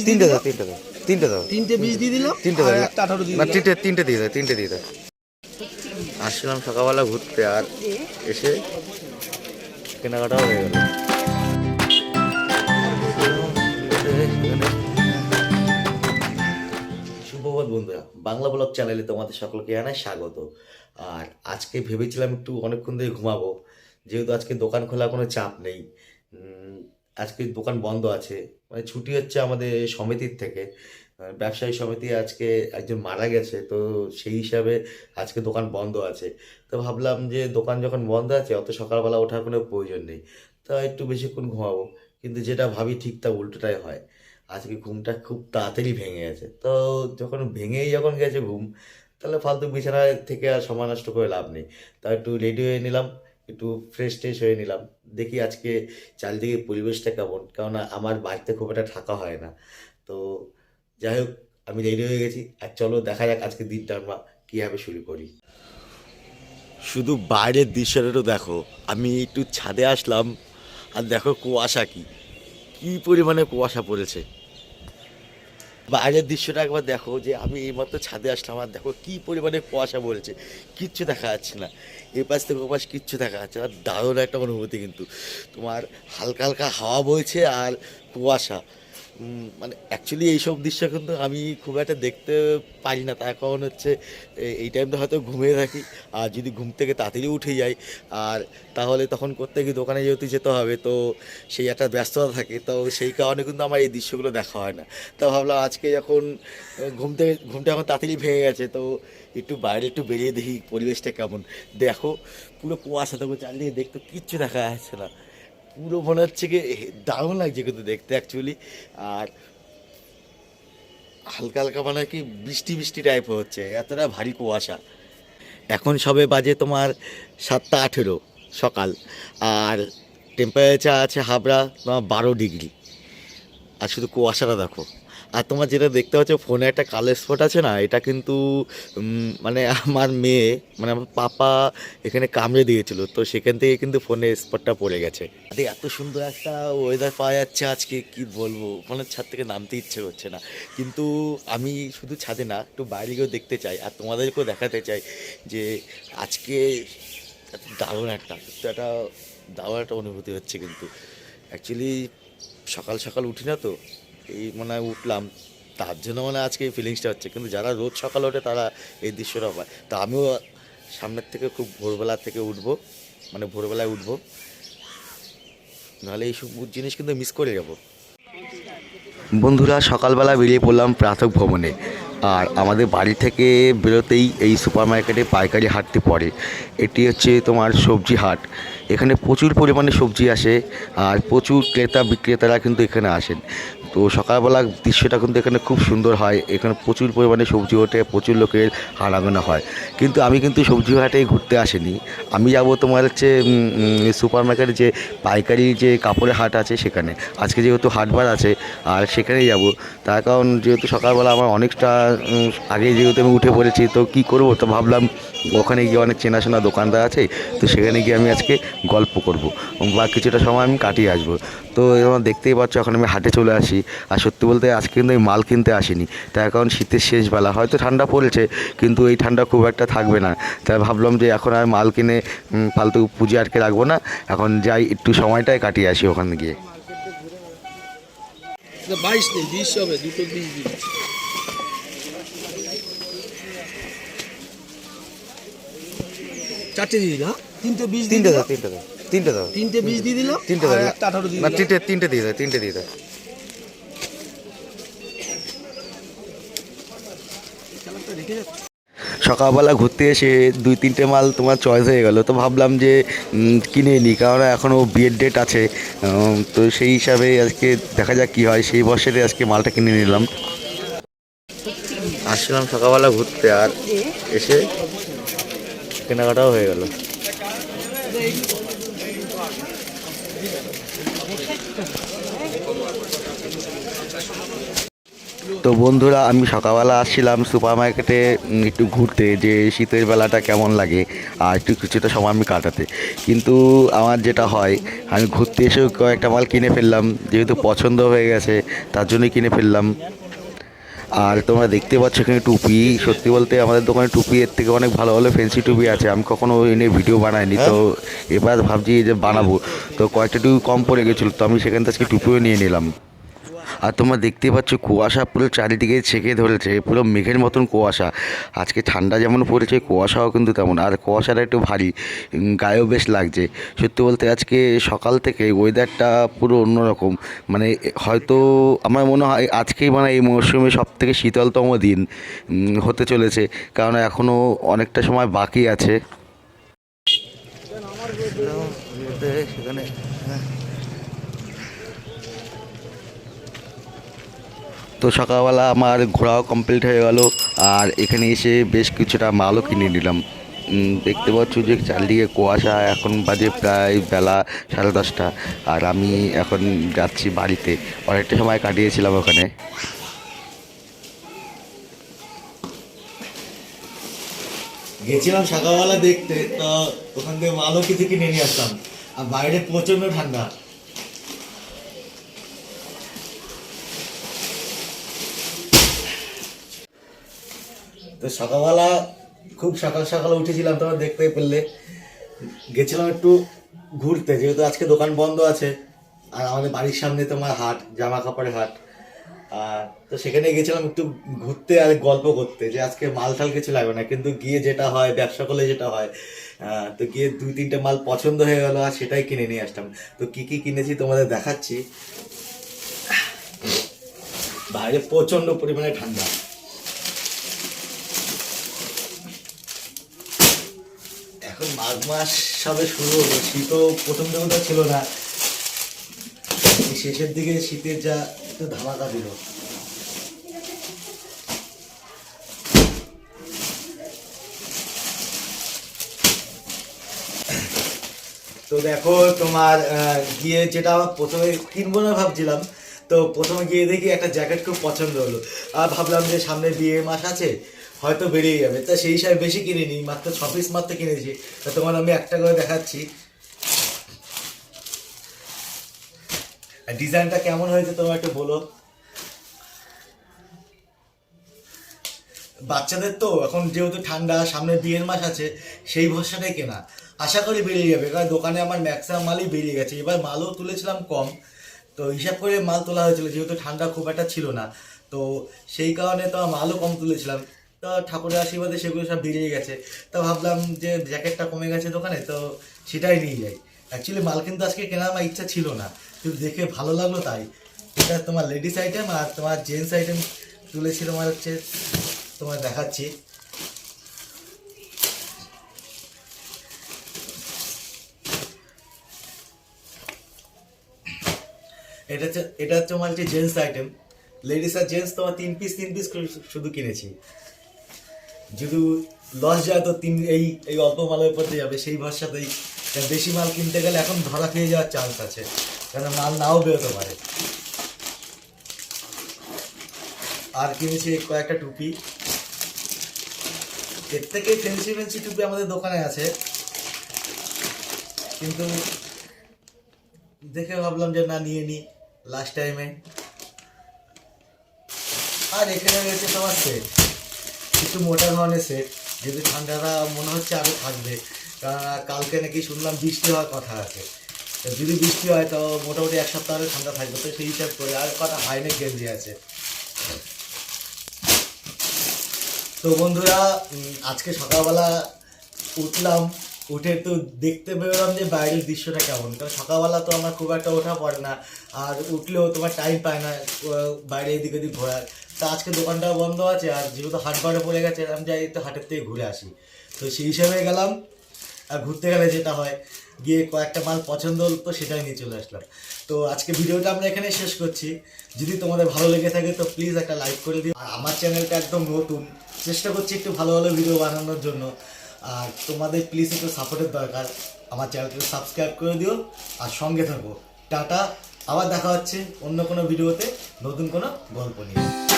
তিনটে দাও, তিনটে দাও, তিনটে 20 দিয়ে দিলাম, তিনটে দাও, একটা 18 দিয়ে না দিলাম। তিনটে দিয়ে দাও, তিনটে দিয়ে দাও। আসলাম সকালবেলা ঘুরতে, আর এসে কেনাকাটাও হয়ে গেল। সুপ্রভাত বন্ধুরা, বাংলা ব্লগ চ্যানেলে তোমাদের সকলকে জানাই স্বাগত। আর আজকে ভেবেছিলাম একটু অনেকক্ষণ ধরে ঘুমাবো, যেহেতু আজকে দোকান খোলা কোনো চাপ নেই। আজকে দোকান বন্ধ আছে, মানে ছুটি হচ্ছে আমাদের সমিতির থেকে। ব্যবসায়ী সমিতি আজকে একজন মারা গেছে, তো সেই হিসাবে আজকে দোকান বন্ধ আছে। তো ভাবলাম যে দোকান যখন বন্ধ আছে, অত সকালবেলা ওঠার কোনো প্রয়োজন নেই, তা একটু বেশিক্ষণ ঘুমাবো। কিন্তু যেটা ভাবি ঠিক তা উল্টোটাই হয়। আজকে ঘুমটা খুব তাড়াতাড়ি ভেঙে গেছে, তো যখন গেছে ঘুম, তাহলে ফালতু বিছানায় থেকে আর সময় নষ্ট করে লাভ নেই। তা একটু রেডি হয়ে নিলাম, একটু ফ্রেশ ট্রেশ হয়ে নিলাম। দেখি আজকে চারিদিকে পরিবেশটা কেমন, কেননা আমার বাড়িতে খুব একটা থাকা হয় না। তো যাই হোক, আমি রেডি হয়ে গেছি, আর চলো দেখা যাক আজকে দিনটা আমরা কীভাবে শুরু করি। শুধু বাইরের দৃশ্যটা দেখো, আমি একটু ছাদে আসলাম, আর দেখো কুয়াশা কি কি পরিমাণে কুয়াশা পড়েছে। বাইরের দৃশ্যটা একবার দেখো, যে আমি এইমাত্র ছাদে আসলাম, আর দেখো কি পরিমাণে কুয়াশা পড়েছে, কিচ্ছু দেখা যাচ্ছে না। এ পাশ থেকে ও পাশ কিচ্ছু দেখা যাচ্ছে না। দারুণ একটা অনুভূতি কিন্তু। তোমার হালকা হালকা হাওয়া বইছে আর কুয়াশা। মানে অ্যাকচুয়ালি এইসব দৃশ্য কিন্তু আমি খুব একটা দেখতে পারি না, তার কারণ হচ্ছে এই টাইমটা হয়তো ঘুমিয়ে থাকি। আর যদি ঘুম থেকে তাড়াতাড়ি উঠে যাই, আর তাহলে তখন করতে গিয়ে দোকানে যেহেতু যেতে হবে, তো সেই একটা ব্যস্ততা থাকে, তো সেই কারণে কিন্তু আমার এই দৃশ্যগুলো দেখা হয় না। তা ভাবলাম আজকে যখন ঘুমটা এখন তাড়াতাড়ি ভেঙে গেছে, তো একটু বাইরে একটু বেরিয়ে দেখি পরিবেশটা কেমন। দেখো পুরো কুয়াশা, তখন চারিদিকে দেখতে কিচ্ছু দেখা যাচ্ছে না। পুরো মনে হচ্ছে কি দারুণ লাগছে কিন্তু দেখতে অ্যাকচুয়ালি। আর হালকা হালকা মানে কি বৃষ্টি বৃষ্টি টাইপ হচ্ছে, এতটা ভারী কুয়াশা। এখন সবে বাজে তোমার 7টা 18 সকাল, আর টেম্পারেচার আছে হাবড়া তোমার 12 ডিগ্রি। আর শুধু কুয়াশাটা দেখো। আর তোমার যেটা দেখতে পাচ্ছ ফোনে একটা কালো স্পট আছে না, এটা কিন্তু মানে আমার মেয়ে, মানে আমার পাপা এখানে কামড়ে দিয়েছিল, তো সেখান থেকে কিন্তু ফোনে স্পটটা পড়ে গেছে। আরে এত সুন্দর একটা ওয়েদার পাওয়া যাচ্ছে আজকে, কি বলবো, মানে ছাদ থেকে নামতে ইচ্ছে করছে না। কিন্তু আমি শুধু ছাদে না, একটু বাইরে গিয়েও দেখতে চাই, আর তোমাদেরকেও দেখাতে চাই যে আজকে দারুণ একটা দারুণ একটা অনুভূতি হচ্ছে কিন্তু। অ্যাকচুয়ালি সকাল সকাল উঠি না, তো এই মনে হয় উঠলাম, তার জন্য মানে আজকে এই ফিলিংসটা হচ্ছে। কিন্তু যারা রোজ সকাল ওঠে তারা এই দৃশ্যটা পায়। তা আমিও সামনের থেকে খুব ভোরবেলা থেকে উঠবো, মানে ভোরবেলায় উঠবো, নাহলে এইসব জিনিস কিন্তু মিস করে যাবো। বন্ধুরা, সকালবেলা বেরিয়ে পড়লাম প্রাতঃ ভ্রমণে। আর আমাদের বাড়ি থেকে বেরোতেই এই সুপার মার্কেটে পাইকারি হাটটি পড়ে। এটি হচ্ছে তোমার সবজি হাট। এখানে প্রচুর পরিমাণে সবজি আসে, আর প্রচুর ক্রেতা বিক্রেতারা কিন্তু এখানে আসেন। তো সকালবেলা দৃশ্যটা কিন্তু এখানে খুব সুন্দর হয়। এখানে প্রচুর পরিমাণে সবজি ওঠে, প্রচুর লোকের আনাগোনা হয়। কিন্তু আমি কিন্তু সবজি হাটে ঘুরতে আসিনি, আমি যাবো তোমার হচ্ছে সুপার মার্কেটে যে পাইকারি যে কাপড়ের হাট আছে সেখানে। আজকে যেহেতু হাটবার আছে, আর সেখানেই যাব। তার কারণ যেহেতু সকালবেলা আমার অনেকটা আগে যেহেতু আমি উঠে পড়েছি, তো কী করবো, তো ভাবলাম ওখানে গিয়ে অনেক চেনাশোনা দোকানদার আছে, তো সেখানে গিয়ে আমি আজকে গল্প করব বা কিছুটা সময় আমি কাটিয়ে আসবো। তো এবার দেখতেই পাচ্ছ এখন আমি হাটে চলে আসি। আর সত্যি বলতে আজকে কিন্তু আমি মাল কিনতে আসিনি, তার কারণ শীতের শেষ বেলা, হয়তো ঠান্ডা পড়েছে কিন্তু এই ঠান্ডা খুব একটা থাকবে না। তাই ভাবলাম যে এখন আর মাল কিনে ফালতু পুঁজি আটকে রাখবো না, এখন যাই একটু সময়টাই কাটিয়ে আসি ওখানে গিয়ে। 22 নেই, 20 হবে, দুটো 20 দিন। চারটে দিয়ে দিলাম, তিনটে 20 দিয়ে তিনটে দাও, দিলাম, তিনটে দাও, তিনটে 20 দিয়ে দিলাম, তিনটে আর দাও, একটা 18 দিয়ে না দিলাম। তিনটে দিয়ে দাও, তিনটে দিয়ে দাও। সকালবেলা ঘুরতে এসে 2-3টে মাল তোমার চয়েস হয়ে গেল, তো ভাবলাম যে কিনে নিই, কারণ এখনও বিয়ের ডেট আছে। তো সেই হিসাবে আজকে দেখা যাক কী হয়, সেই বছরে আজকে মালটা কিনে নিলাম। আসলাম সকালবেলা ঘুরতে, আর এসে কেনাকাটাও হয়ে গেল। তো বন্ধুরা, আমি সকালবেলা আসছিলাম সুপার মার্কেটে একটু ঘুরতে, যে শীতের বেলাটা কেমন লাগে আর একটু কিছুটা সময় আমি কাটাতে। কিন্তু আমার যেটা হয়, আমি ঘুরতে এসেও কয়েকটা মাল কিনে ফেললাম, যেহেতু পছন্দ হয়ে গেছে তার জন্যই কিনে ফেললাম। আর তোমরা দেখতে পাচ্ছ এখানে টুপি। সত্যি বলতে আমাদের দোকানে টুপি এর থেকে অনেক ভালো ভালো ফ্যান্সি টুপি আছে, আমি কখনো ওই নিয়ে ভিডিও বানাইনি। তো এবার ভাবছি যে বানাবো, তো কয়েকটা টুপি কম পড়ে গেছিলো, তো আমি সেখান থেকে টুপিও নিয়ে নিলাম। আর তোমরা দেখতেই পাচ্ছ কুয়াশা পুরো চারিদিকে ছেকে ধরেছে, পুরো মেঘের মতন কুয়াশা। আজকে ঠান্ডা যেমন পড়েছে, কুয়াশাও কিন্তু তেমন, আর কুয়াশাটা একটু ভারী, গায়েও বেশ লাগছে। সত্যি বলতে আজকে সকাল থেকে ওয়েদারটা পুরো অন্যরকম। মানে হয়তো আমার মনে হয় আজকেই মানে এই মরশুমে সব থেকে শীতলতম দিন হতে চলেছে, কারণ এখনও অনেকটা সময় বাকি আছে। সেখানে তো সকালবেলা আমার ঘোরাও কমপ্লিট হয়ে গেল, আর এখানে এসে বেশ কিছুটা মালও কিনে নিলাম। দেখতে পাচ্ছ যে চারদিকে কুয়াশা, এখন বাজে প্রায় বেলা 10:30, আর আমি এখন যাচ্ছি বাড়িতে। অনেকটা সময় কাটিয়েছিলাম ওখানে। গেছিলাম সকালবেলা দেখতে, তো ওখান থেকে মালও কিছু কিনে নিয়ে আসলাম, আর বাইরে প্রচণ্ড ঠান্ডা। তো সকালবেলা খুব সকাল সকাল উঠেছিলাম, তোমরা দেখতে পেলে। গেছিলাম একটু ঘুরতে, যেহেতু আজকে দোকান বন্ধ আছে, আর আমাদের বাড়ির সামনে তোমার হাট, জামা কাপড়ের হাট। তো সেখানে গেছিলাম একটু ঘুরতে আর গল্প করতে, যে আজকে মাল টাল কিছু লাগবে না, কিন্তু গিয়ে যেটা হয়, ব্যবসা করলে যেটা হয়, তো গিয়ে 2-3টে মাল পছন্দ হয়ে গেল, আর সেটাই কিনে নিয়ে আসলাম। তো কি কি কিনেছি তোমাদের দেখাচ্ছি। বাইরে প্রচন্ড পরিমাণে ঠান্ডা। এখন মাঘ মাস সবে শুরু হলো, শীতও প্রথম দিকে তো ছিল না, এই শেষের দিকে শীতের যা একটু ধামাকা দিল। তো দেখো তোমার গিয়ে যেটা আমার প্রথমে কিনবো না ভাবছিলাম, তো প্রথমে গিয়ে দেখি একটা জ্যাকেট খুব পছন্দ হলো, আর ভাবলাম যে সামনে বিয়ে মাস আছে, হয়তো বেরিয়ে যাবে, তা সেই হিসাবে বেশি কিনিনি, মাত্র 6 পিস মাত্র কিনেছি। তা তোমার আমি একটা করে দেখাচ্ছি, ডিজাইনটা কেমন হয়েছে তোমার একটু বলো। বাচ্চাদের তো এখন যেহেতু ঠান্ডা, সামনে বিয়ের মাস আছে, সেই ভরসাটাই কেনা, আশা করি বেরিয়ে যাবে, কারণ দোকানে আমার ম্যাক্সিমাম মালই বেরিয়ে গেছে। এবার মালও তুলেছিলাম কম, তো হিসাব করে মাল তোলা হয়েছিল, যেহেতু ঠান্ডা খুব একটা ছিল না, তো সেই কারণে তো মালও কম তুলেছিলাম। তো ঠাকুরের আশীর্বাদে সেগুলো সব বেরিয়ে গেছে। তো ভাবলাম যে জ্যাকেটটা কমে গেছে দোকানে, তো সেটাই নিয়ে যাই। অ্যাকচুয়ালি মাল কিন্তু আজকে কেনার আমার ইচ্ছা ছিল না, কিন্তু দেখে ভালো লাগলো তাই। এটা তোমার লেডিস আইটেম, আর তোমার জেন্টস আইটেম তুলেছি, তোমার হচ্ছে তোমার দেখাচ্ছি। এটা হচ্ছে আমার হচ্ছে জেন্টস আইটেম, লেডিস আর জেন্টস তোমার 3 পিস করে শুধু কিনেছি। যদি লস যায় তো এই অল্প মালের উপর দিয়ে যাবে, সেই ভরসাতেই। বেশি মাল কিনতে গেলে এখন ধরা খেয়ে যাওয়ার চান্স আছে, কারণ মাল নাও বেরোতে পারে। আর কিনেছি কয়েকটা টুপি, এর থেকে ফেন্সি ফেন্সি টুপি আমাদের দোকানে আছে, কিন্তু দেখে ভাবলাম যে না, নিয়ে নিই লাস্ট টাইমে। আর এখানে রয়েছে তোমার সেট, একটু মোটা ধরনের সেট, যেহেতু ঠান্ডাটা মনে হচ্ছে আরও থাকবে, কারণ কালকে নাকি শুনলাম বৃষ্টি হওয়ার কথা আছে। তো যদি বৃষ্টি হয় তো মোটামুটি 1 সপ্তাহ আরও ঠান্ডা থাকবে, তো সেই হিসাব করে। আর কটা হাইনেক গেঞ্জি আছে। তো বন্ধুরা, আজকে সকালবেলা উঠলাম, উঠে একটু দেখতে বেরোলাম যে বাইরের দৃশ্যটা কেমন, কারণ সকালবেলা তো আমার খুব একটা ওঠা পড়ে না, আর উঠলেও তোমার টাইম পায় না বাইরে এদিক ওদিক ঘোরার। তা আজকে দোকানটা বন্ধ আছে, আর যেহেতু হাট বারে পড়ে গেছে, আমি যাই একটু হাটের থেকে ঘুরে আসি। তো সেই হিসাবে গেলাম, আর ঘুরতে গেলে যেটা হয়, গিয়ে কয়েকটা মাল পছন্দ হলো, তো সেটাই নিয়ে চলে আসলাম। তো আজকে ভিডিওটা আমরা এখানে শেষ করছি। যদি তোমাদের ভালো লেগে থাকে তো প্লিজ একটা লাইক করে দিও। আর আমার চ্যানেলটা একদম নতুন, চেষ্টা করছি একটু ভালো ভালো ভিডিও বানানোর জন্য, আর তোমাদের প্লিজ একটু সাপোর্টের দরকার। আমার চ্যানেলকে সাবস্ক্রাইব করে দিও, আর সঙ্গে থাকো। টাটা, আবার দেখা হচ্ছে অন্য কোনো ভিডিওতে নতুন কোনো গল্প নিয়ে।